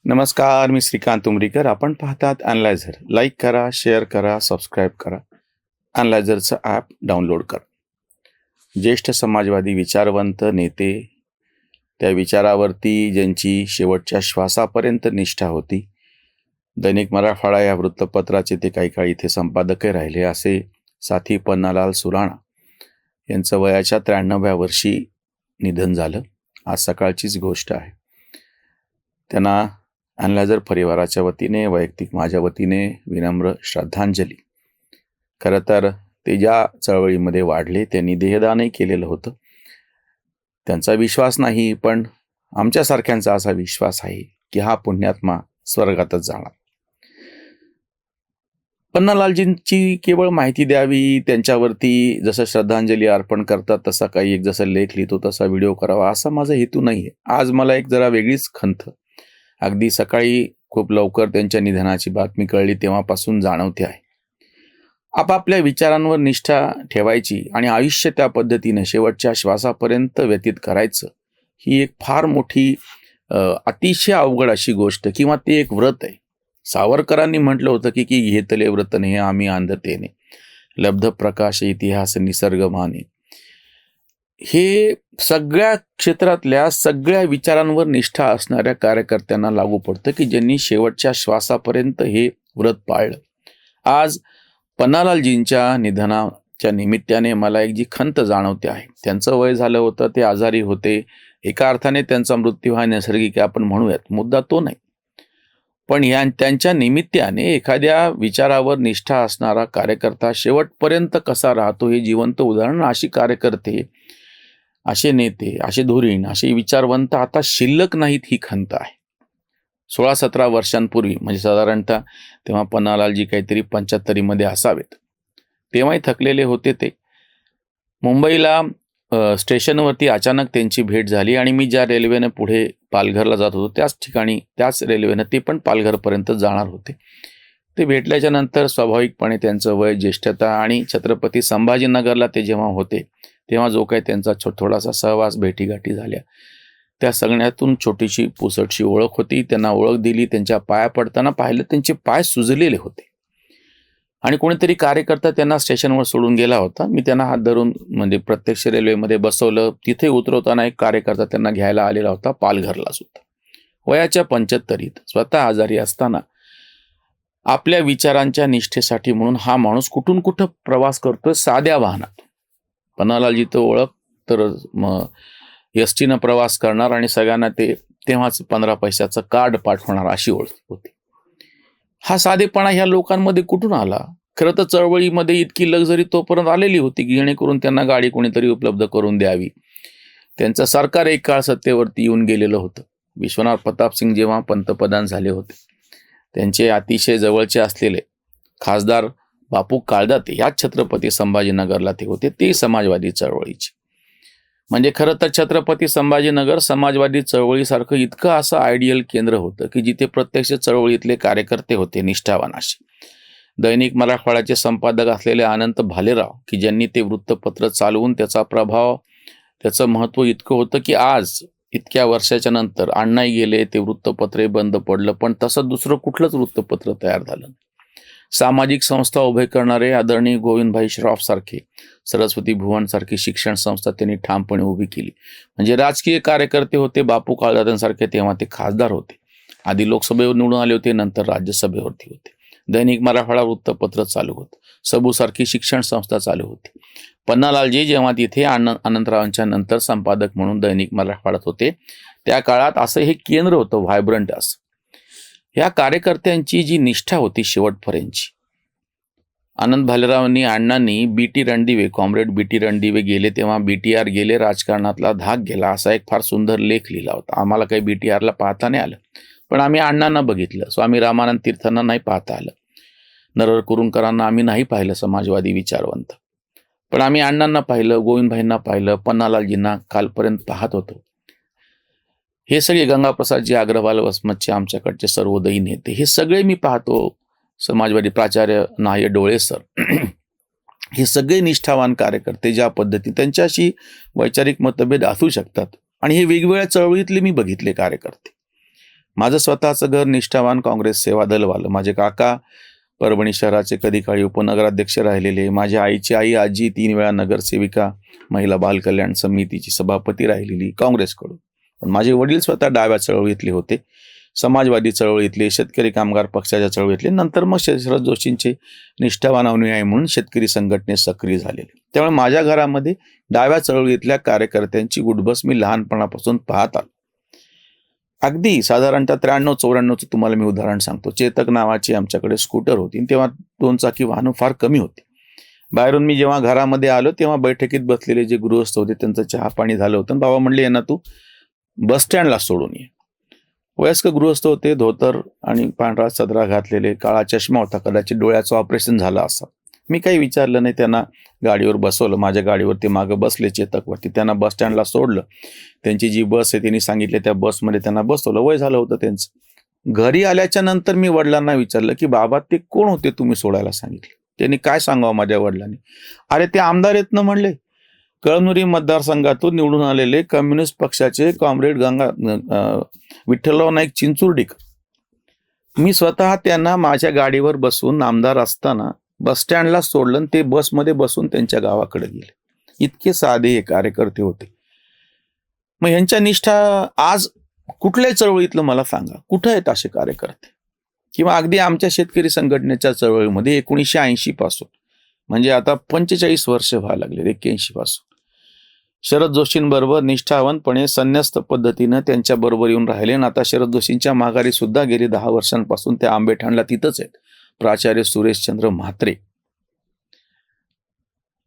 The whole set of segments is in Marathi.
नमस्कार, मी श्रीकांत उमरीकर. आपण पाहतात अॅनलायझर. लाईक करा, शेअर करा, सबस्क्राईब करा. अॅनलायझरचं ॲप डाउनलोड करा. ज्येष्ठ समाजवादी विचारवंत नेते, त्या विचारावरती ज्यांची शेवटच्या श्वासापर्यंत निष्ठा होती, दैनिक मराठवाडा या वृत्तपत्राचे ते काही काळ इथे संपादकही राहिले, असे साथी पन्नालाल सुराणा यांचं वयाच्या 93व्या वर्षी निधन झालं. आज सकाळचीच गोष्ट आहे. त्यांना अॅनलायझर परिवाराच्या वतीने, वैयक्तिक माझ्या वतीने विनम्र श्रद्धांजली. खरं तर ते ज्या चळवळीमध्ये वाढले, त्यांनी देहदानही केलेलं होतं. त्यांचा विश्वास नाही, पण आमच्यासारख्यांचा असा विश्वास आहे की हा पुण्यात्मा स्वर्गातच जाणार. पन्नालालजींची केवळ माहिती द्यावी, त्यांच्यावरती जसं श्रद्धांजली अर्पण करतात तसा काही एक जसं लेख लिहितो तसा व्हिडिओ करावा, असा माझा हेतू नाही आहे. आज मला एक जरा वेगळीच खंत अगदी सकाळी खूप लवकर त्यांच्या निधनाची बातमी कळली तेव्हापासून जाणवते आहे. आपापल्या विचारांवर निष्ठा ठेवायची आणि आयुष्य त्या पद्धतीने शेवटच्या श्वासापर्यंत व्यतीत करायचं, ही एक फार मोठी अतिशय अवघड अशी गोष्ट, किंवा ते एक व्रत आहे. सावरकरांनी म्हटलं होतं की घेतले व्रत हे आम्ही अंधतेने, लब्ध प्रकाश इतिहास निसर्ग माने. हे सगळ्या क्षेत्रातल्या सगळ्या विचारांवर निष्ठा असणाऱ्या कार्यकर्त्यांना लागू पडतं की ज्यांनी शेवटच्या श्वासापर्यंत हे व्रत पाळलं. आज पन्नालालजींच्या निधनाच्या निमित्ताने मला एक जी खंत जाणवते आहे. त्यांचं वय झालं होतं, ते आजारी होते. एका अर्थाने त्यांचा मृत्यू हा नैसर्गिक आपण म्हणूयात, मुद्दा तो नाही. पण त्यांच्या निमित्ताने एखाद्या विचारावर निष्ठा असणारा कार्यकर्ता शेवटपर्यंत कसा राहतो हे जिवंत उदाहरण. अशी कार्यकर्ते, असे नेते, असे धुरीण, असे विचारवंत आता शिल्लक नाहीत, ही खंत आहे. 16-17 वर्षांपूर्वी, म्हणजे साधारणतः तेव्हा पन्नालालजी काहीतरी 75मध्ये असावेत, तेव्हाही थकलेले होते ते. मुंबईला स्टेशनवरती अचानक त्यांची भेट झाली आणि मी ज्या रेल्वेने पुढे पालघरला जात होतो त्याच ठिकाणी, त्याच रेल्वेनं ते पण पालघरपर्यंत जाणार होते. ते भेटल्याच्या नंतर स्वाभाविकपणे त्यांचं वय, ज्येष्ठता आणि छत्रपती संभाजीनगरला ते जेव्हा होते तेव्हा जो काही त्यांचा थोडासा सहवास, भेटीगाठी झाल्या, त्या सगळ्यातून छोटीशी पुसटशी ओळख होती. त्यांना ओळख दिली. त्यांच्या पाया पडताना पाहिलं त्यांचे पाय सुजलेले होते आणि कोणीतरी कार्यकर्ता त्यांना स्टेशनवर सोडून गेला होता. मी त्यांना हात धरून म्हणजे प्रत्यक्ष रेल्वेमध्ये बसवलं. तिथे उतरवताना एक कार्यकर्ता त्यांना घ्यायला आलेला होता, पालघरला सुद्धा. वयाच्या 75त स्वतः आजारी असताना आपल्या विचारांच्या निष्ठेसाठी म्हणून हा माणूस कुठून कुठं प्रवास करतोय, साध्या वाहनात. पन्नालालजी तो ओळख तर एसटीनं प्रवास करणार आणि सगळ्यांना ते तेव्हाच 15 पैशाचं कार्ड पाठवणार, अशी ओळख होती. हा साधेपणा ह्या लोकांमध्ये कुठून आला? खरं तर चळवळीमध्ये इतकी लक्झरी तोपर्यंत आलेली होती की जेणेकरून त्यांना गाडी कोणीतरी उपलब्ध करून द्यावी. त्यांचं सरकार एक काळ सत्तेवरती येऊन गेलेलं होतं. विश्वनाथ प्रतापसिंग जेव्हा पंतप्रधान झाले होते, त्यांचे अतिशय जवळचे असलेले खासदार बापू काळदाते याच छत्रपती संभाजीनगरला ते होते. ते समाजवादी चळवळीचे, म्हणजे खरं तर छत्रपती संभाजीनगर समाजवादी चळवळीसारखं इतकं असं आयडियल केंद्र होतं की जिथे प्रत्यक्ष चळवळीतले कार्यकर्ते होते, निष्ठावान असे. दैनिक मराठवाड्याचे संपादक असलेले अनंत भालेराव, की ज्यांनी ते वृत्तपत्र चालवून त्याचा प्रभाव, त्याचं महत्त्व इतकं होतं की आज इतक्या वर्षाच्या नंतर अण्णाही गेले, ते वृत्तपत्रही बंद पडलं, पण तसं दुसरं कुठलंच वृत्तपत्र तयार झालं. सामाजिक संस्था उभे करणारे आदरणीय गोविंदभाई श्रॉफ सारखे, सरस्वती भुवन सारखी शिक्षण संस्था त्यांनी ठामपणे उभी केली. म्हणजे राजकीय कार्यकर्ते होते. बापू काळदातांसारखे तेव्हा ते खासदार होते. आधी लोकसभेवर निवडून आले होते, नंतर राज्यसभेवरती होते. दैनिक मराठवाडा वृत्तपत्र चालू होतं. सबूसारखी शिक्षण संस्था चालू होती. पन्नालालजी जेव्हा तिथे अनंतरावांच्या नंतर संपादक म्हणून दैनिक मराठवाड्यात होते, त्या काळात असं हे केंद्र होतं, व्हायब्रंट असं. ह्या कार्यकर्त्यांची जी निष्ठा होती शेवटपर्यंतची. अनंत भालेरावांनी, अण्णांनी BT Randive, comrade BT Randive गेले तेव्हा BTR गेले, राजकारणातला धाक गेला, असा एक फार सुंदर लेख लिहिला होता. आम्हाला काही BTRला पाहता नाही आलं, पण आम्ही अण्णांना बघितलं. स्वामी रामानंद तीर्थांना नाही पाहता आलं. नरहर कुरुंकरांना आम्ही नाही पाहिलं, समाजवादी विचारवंत, पण आम्ही अण्णांना पाहिलं, गोविंदभाईंना पाहिलं, पन्नालालजींना कालपर्यंत पाहत होतो. हे सगळे गंगाप्रसादजी अग्रवाल, वसमतचे आमच्याकडचे सर्वोदयी नेते, हे सगळे मी पाहतो. समाजवादी प्राचार्य नाह्य डोळे सर, हे सगळे निष्ठावान कार्यकर्ते ज्या पद्धती, त्यांच्याशी वैचारिक मतभेद असू शकतात आणि हे वेगवेगळ्या चळवळीतले मी बघितले कार्यकर्ते. माझं स्वतःचं घर निष्ठावान काँग्रेस सेवा दलवालं. माझे काका परभणी शहराचे कधी काळी उपनगराध्यक्ष राहिलेले. माझ्या आईची आई आजी 3 वेळा नगरसेविका, महिला बाल कल्याण समितीची सभापती राहिलेली काँग्रेसकडून. पण माझे वडील स्वतः डाव्या चळवळीतले होते, समाजवादी चळवळीतले, शेतकरी कामगार पक्षाच्या चळवळीतले. नंतर मग शरद जोशींचे निष्ठावान अनुयायी म्हणून शेतकरी संघटनेत सक्रिय झालेले. त्यामुळे माझ्या घरामध्ये डाव्या चळवळीतल्या कार्यकर्त्यांची गुडबस मी लहानपणापासून पाहत आलो. अगदी साधारणतः 93-94चं तुम्हाला मी उदाहरण सांगतो. चेतक नावाची आमच्याकडे स्कूटर होती. तेव्हा 2 चाकी वाहनं फार कमी होती. बाहेरून मी जेव्हा घरामध्ये आलो तेव्हा बैठकीत बसलेले जे गृहस्थ होते त्यांचं चहा पाणी झालं होतं. बाबा म्हणले, यांना तू बस स्टँडला सोडून ये. वयस्क गृहस्थ होते, धोतर आणि पांढरा सदरा घातलेले, काळा चष्मा होता, कदाचित डोळ्याचं ऑपरेशन झालं असं. मी काही विचारलं नाही. त्यांना गाडीवर बसवलं. माझ्या गाडीवर ते मागं बसले चेतकवरती. त्यांना बस स्टँडला सोडलं. त्यांची जी बस आहे त्यांनी सांगितले त्या बसमध्ये त्यांना बसवलं. वय झालं होतं त्यांचं. घरी आल्याच्या नंतर मी वडिलांना विचारलं की बाबा ते कोण होते तुम्ही सोडायला सांगितले? त्यांनी काय सांगावं माझ्या वडिलांनी? अरे ते आमदार आहेत ना म्हणले, कळमनुरी मतदारसंघातून निवडून आलेले कम्युनिस्ट पक्षाचे कॉम्रेड विठ्ठलराव नाईक चिंचुर्डीकर. मी स्वतः त्यांना माझ्या गाडीवर बसून आमदार असताना बस स्टँडला सोडलं आणि ते बसमध्ये बसून त्यांच्या गावाकडे गेले. इतके साधे हे कार्यकर्ते होते. मग यांच्या निष्ठा आज कुठल्याही चळवळीतलं मला सांगा, कुठं आहेत असे कार्यकर्ते? किंवा अगदी आमच्या शेतकरी संघटनेच्या चळवळीमध्ये 1980 पासून, म्हणजे आता 45 वर्ष व्हायला लागले, 81 पासून शरद जोशींबरोबर निष्ठावनपणे संन्यस्त पद्धतीनं त्यांच्या बरोबर येऊन राहिले. आणि आता शरद जोशींच्या माघारी सुद्धा गेली 10 वर्षांपासून त्या आंबेठाणला तिथंच आहेत. प्राचार्य सुरेशचंद्र म्हात्रे.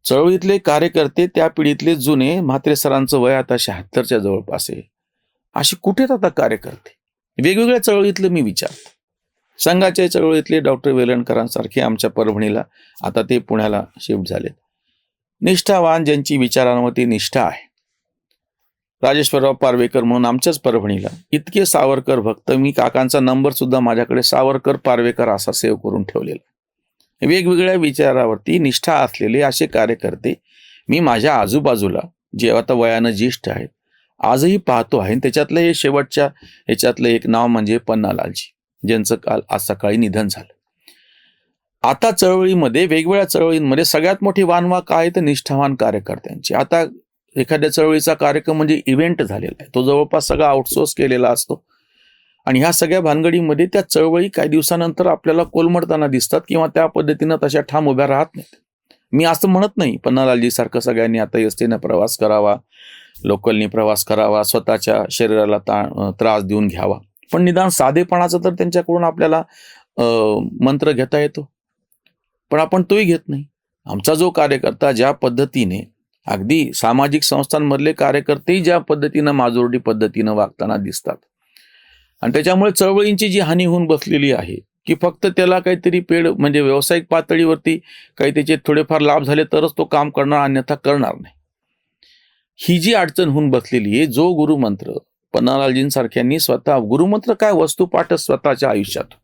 चळवळीतले कार्यकर्ते त्या पिढीतले जुने. म्हात्रे सरांचं वय आता 76च्या जवळपास आहे. असे कुठेच आता कार्यकर्ते वेगवेगळ्या चळवळीतले मी विचारतो. संघाच्या चळवळीतले डॉक्टर वेलणकरांसारखे आमच्या परभणीला, आता ते पुण्याला शिफ्ट झालेत. निष्ठावान ज्यांची विचारांवरती निष्ठा आहे. राजेश्वरराव पारवेकर म्हणून आमच्याच परभणीला इतके सावरकर भक्त. मी काकांचा नंबर सुद्धा माझ्याकडे सावरकर पारवेकर असा सेव्ह करून ठेवलेला. वेगवेगळ्या विचारावरती निष्ठा असलेले असे कार्यकर्ते मी माझ्या आजूबाजूला, जे आता वयानं ज्येष्ठ आहेत, आजही पाहतो आहे. त्याच्यातलं हे शेवटच्या ह्याच्यातलं एक नाव म्हणजे पन्नालालजी, ज्यांचं काल आज सकाळी निधन झालं. आता चळवळीमध्ये, वेगवेगळ्या चळवळींमध्ये सगळ्यात मोठी वानवा काय तर निष्ठावान कार्यकर्त्यांची. आता एखाद्या चळवळीचा कार्यक्रम म्हणजे इव्हेंट झालेला आहे, तो जवळपास सगळा आउटसोर्स केलेला असतो. आणि ह्या सगळ्या भानगडीमध्ये त्या चळवळी काही दिवसानंतर आपल्याला कोलमडताना दिसतात किंवा त्या पद्धतीनं तशा ठाम उभ्या राहत नाहीत. मी असं म्हणत नाही पन्नालालजी सारखं सगळ्यांनी आता एसटीनं प्रवास करावा, लोकलनी प्रवास करावा, स्वतःच्या शरीराला त्रास देऊन घ्यावा. पण निदान साधेपणाचं तर त्यांच्याकडून आपल्याला मंत्र घेता येतो. पण आपण तोही घेत नाही. आमचा जो कार्यकर्ता ज्या पद्धतीने, अगदी सामाजिक संस्थांमधले कार्यकर्तेही ज्या पद्धतीनं माजोरडी पद्धतीनं वागताना दिसतात, आणि त्याच्यामुळे चळवळींची जी हानी होऊन बसलेली आहे की फक्त त्याला काहीतरी पेड म्हणजे व्यावसायिक पातळीवरती काही त्याचे थोडेफार लाभ झाले तरच तो काम करणार, अन्यथा करणार नाही. ही जी अडचण होऊन बसलेली आहे. जो गुरुमंत्र पन्नालालजींसारख्यांनी स्वतः, गुरुमंत्र काय, वस्तुपाठच स्वतःच्या आयुष्यात,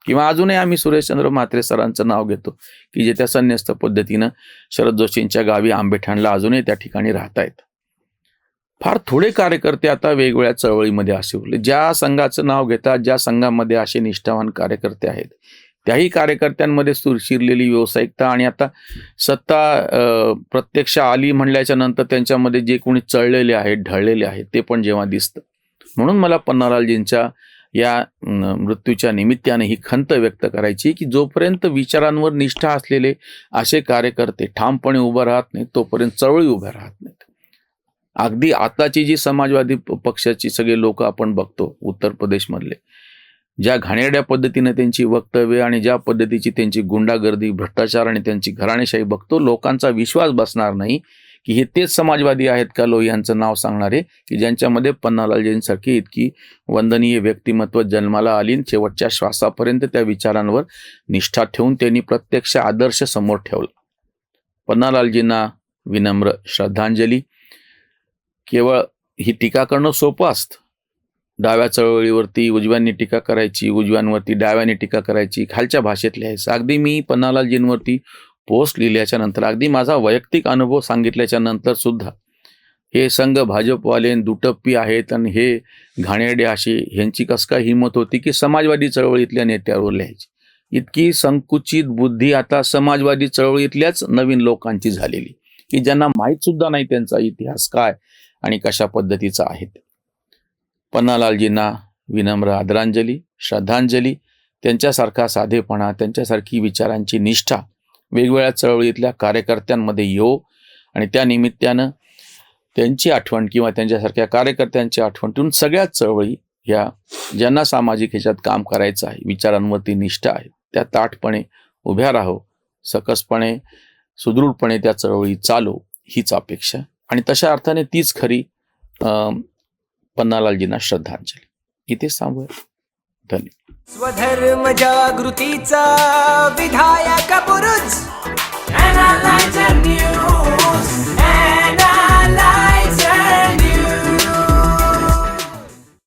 किंवा अजूनही आम्ही सुरेशचंद्र म्हात्रे सरांचं नाव घेतो की जे त्या संन्यस्त पद्धतीनं शरद जोशींच्या गावी आंबेठाणला अजूनही त्या ठिकाणी राहतायत. फार थोडे कार्यकर्ते आता वेगवेगळ्या चळवळीमध्ये असे उरले. ज्या संघाचं नाव घेतात, ज्या संघामध्ये असे निष्ठावान कार्यकर्ते आहेत, त्याही कार्यकर्त्यांमध्ये शिरलेली व्यावसायिकता आणि आता सत्ता प्रत्यक्ष आली म्हणल्याच्या नंतर त्यांच्यामध्ये जे कोणी चळलेले आहेत, ढळलेले आहेत, ते पण जेव्हा दिसतं. म्हणून मला पन्नालालजींच्या या मृत्यूच्या निमित्ताने ही खंत व्यक्त करायची की जोपर्यंत विचारांवर निष्ठा असलेले असे कार्यकर्ते ठामपणे उभं राहत नाहीत, तोपर्यंत चळवळी उभ्या राहत नाहीत. अगदी आताची जी समाजवादी पक्षाची सगळे लोक आपण बघतो उत्तर प्रदेशमधले, ज्या घाणेरड्या पद्धतीने त्यांची वक्तव्य आणि ज्या पद्धतीची त्यांची गुंडागर्दी, भ्रष्टाचार आणि त्यांची घराणेशाही बघतो, लोकांचा विश्वास बसणार नाही की हे तेच समाजवादी आहेत का लोहियांचं नाव सांगणारे, की ज्यांच्यामध्ये पन्नालालजींसारखी इतकी वंदनीय व्यक्तिमत्व जन्माला आली, शेवटच्या श्वासापर्यंत त्या विचारांवर निष्ठा ठेवून त्यांनी प्रत्यक्ष आदर्श समोर ठेवला. पन्नालालजींना विनम्र श्रद्धांजली. केवळ ही टीका करणं सोपं असतं. डाव्या चळवळीवरती उजव्यांनी टीका करायची, उजव्यांवरती डाव्याने टीका करायची, खालच्या भाषेत लिहायचं. अगदी मी पन्नालालजींवरती पोस्ट लिहिल्याच्या नंतर, अगदी माझा वैयक्तिक अनुभव सांगितल्याच्या नंतर सुद्धा हे संघ भाजपवाले दुटप्पी आहेत आणि हे घाणेरडे असे, ह्यांची कसं काय हिंमत होती की समाजवादी चळवळीतल्या नेत्यावर लिहायची. इतकी संकुचित बुद्धी आता समाजवादी चळवळीतल्याच नवीन लोकांची झालेली, की ज्यांना माहीत सुद्धा नाही त्यांचा इतिहास काय आणि कशा पद्धतीचा आहे. पन्नालालजींना विनम्र आदरांजली, श्रद्धांजली. त्यांच्यासारखा साधेपणा, त्यांच्यासारखी विचारांची निष्ठा वेगवेगळ्या चळवळीतल्या कार्यकर्त्यांमध्ये येऊ आणि त्या निमित्तानं त्यांची आठवण किंवा त्यांच्यासारख्या कार्यकर्त्यांची आठवण ठेवून सगळ्याच चळवळी ह्या ज्यांना सामाजिक ह्याच्यात काम करायचं आहे, विचारांवरती निष्ठा आहे, त्या ताठपणे उभ्या राहो, सकसपणे सुदृढपणे त्या चळवळी चालू, हीच अपेक्षा. आणि तशा अर्थाने तीच खरी पन्नालालजींना श्रद्धांजली. इथेच थांबूया. धन्यवाद. स्वधर्म जागृतीचा विधायक पुरुष, Analyzer News.